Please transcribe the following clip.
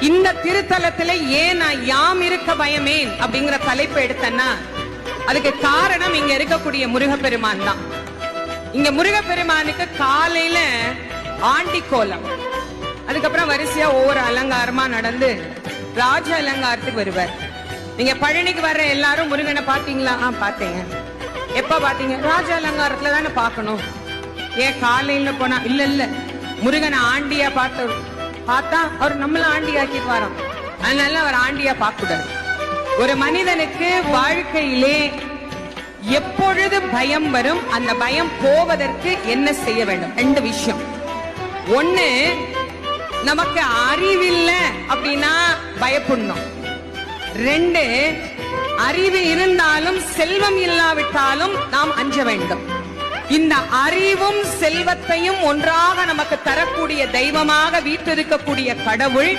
இந்த திருத்தலத்துல ஏன் நான் யாம் இருக்க பயமேன் அப்படிங்கிற தலைப்பு எடுத்தேன்னா அதுக்கு காரணம் இங்க இருக்கக்கூடிய முருகப்பெருமான் தான். இங்க முருகப்பெருமானுக்கு காலையில ஆண்டி கோலம், அதுக்கப்புறம் வரிசையா ஒவ்வொரு அலங்காரமா நடந்து ராஜ அலங்காரத்துக்கு வருவார். நீங்க பழனிக்கு வர்ற எல்லாரும் முருகனை பாத்தீங்களா? பாத்தீங்க. எப்ப பாத்தீங்க? ராஜ அலங்காரத்துல தானே பாக்கணும். ஏன் காலையில போனா? இல்ல முருகனை ஆண்டியா பார்த்தா அவர் நம்மள ஆண்டியாக்கிட்டு வரோம். அதனால அவர் ஆண்டியா பார்க்க கூடாது. ஒரு மனிதனுக்கு வாழ்க்கையிலே எப்பொழுது பயம் வரும், அந்த பயம் போவதற்கு என்ன செய்ய வேண்டும்? 2 விஷயம். ஒண்ணு, நமக்கு அறிவில்லை அப்படின்னா பயப்படணும். 2, அறிவு இருந்தாலும் செல்வம் இல்லாவிட்டாலும் நாம் அஞ்ச வேண்டும். இந்த அறிவும் செல்வத்தையும் ஒன்றாக நமக்கு தரக்கூடிய தெய்வமாக வீற்றிருக்கக்கூடிய கடவுள்